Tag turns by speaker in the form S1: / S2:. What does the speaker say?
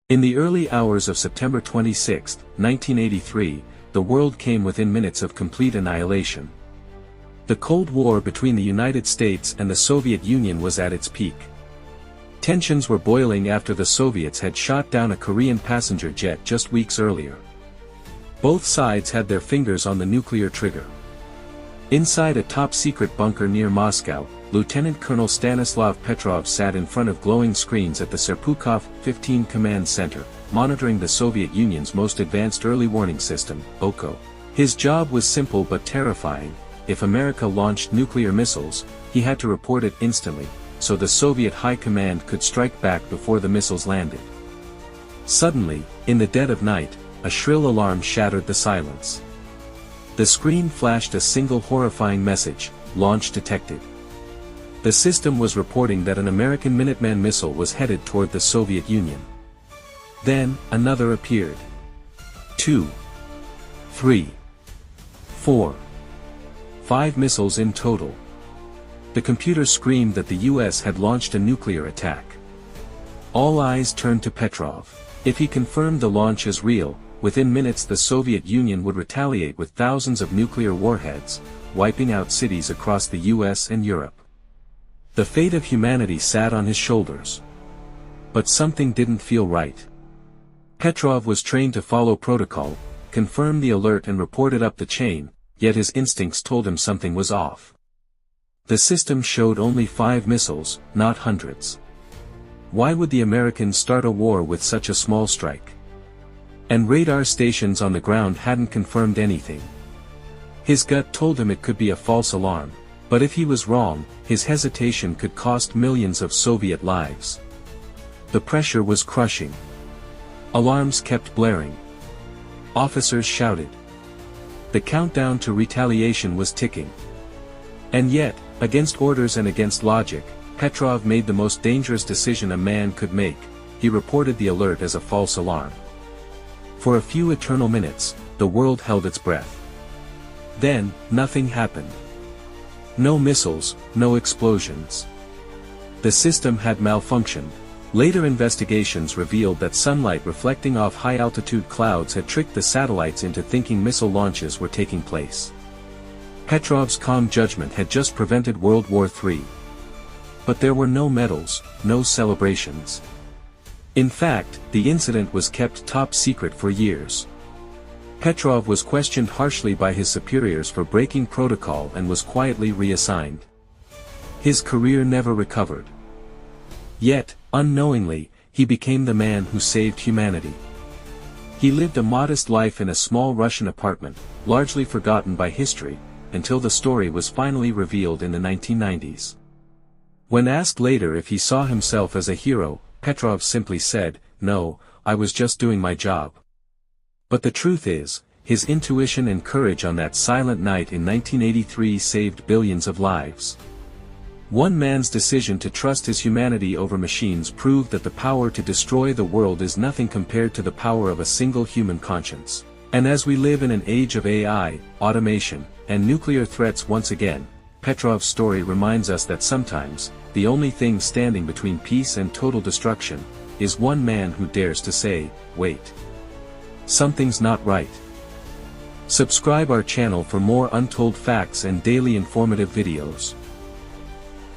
S1: In the early hours of September 26, 1983, the world came within minutes of complete annihilation. The Cold War between the United States and the Soviet Union was at its peak. Tensions were boiling after the Soviets had shot down a Korean passenger jet just weeks earlier. Both sides had their fingers on the nuclear trigger. Inside a top-secret bunker near Moscow, Lieutenant Colonel Stanislav Petrov sat in front of glowing screens at the Serpukhov 15 Command Center, monitoring the Soviet Union's most advanced early warning system, OKO. His job was simple but terrifying. If America launched nuclear missiles, he had to report it instantly, so the Soviet High Command could strike back before the missiles landed. Suddenly, in the dead of night, a shrill alarm shattered the silence. The screen flashed a single horrifying message: launch detected. The system was reporting that an American Minuteman missile was headed toward the Soviet Union. Then, another appeared. 2, 3, 4, 5 missiles in total. The computer screamed that the US had launched a nuclear attack. All eyes turned to Petrov. If he confirmed the launch as real, within minutes the Soviet Union would retaliate with thousands of nuclear warheads, wiping out cities across the US and Europe. The fate of humanity sat on his shoulders. But something didn't feel right. Petrov was trained to follow protocol, confirm the alert and report it up the chain, yet his instincts told him something was off. The system showed only 5 missiles, not hundreds. Why would the Americans start a war with such a small strike? And radar stations on the ground hadn't confirmed anything. His gut told him it could be a false alarm, but if he was wrong, his hesitation could cost millions of Soviet lives. The pressure was crushing. Alarms kept blaring. Officers shouted. The countdown to retaliation was ticking. And yet, against orders and against logic, Petrov made the most dangerous decision a man could make. He reported the alert as a false alarm. For a few eternal minutes, the world held its breath. Then, nothing happened. No missiles, no explosions. The system had malfunctioned. Later investigations revealed that sunlight reflecting off high-altitude clouds had tricked the satellites into thinking missile launches were taking place. Petrov's calm judgment had just prevented World War III. But there were no medals, no celebrations. In fact, the incident was kept top secret for years. Petrov was questioned harshly by his superiors for breaking protocol and was quietly reassigned. His career never recovered. Yet, unknowingly, he became the man who saved humanity. He lived a modest life in a small Russian apartment, largely forgotten by history, until the story was finally revealed in the 1990s. When asked later if he saw himself as a hero, Petrov simply said, "No, I was just doing my job." But the truth is, his intuition and courage on that silent night in 1983 saved billions of lives. One man's decision to trust his humanity over machines proved that the power to destroy the world is nothing compared to the power of a single human conscience. And as we live in an age of AI, automation, and nuclear threats once again, Petrov's story reminds us that sometimes, the only thing standing between peace and total destruction, is one man who dares to say, "Wait. Something's not right." Subscribe our channel for more untold facts and daily informative videos.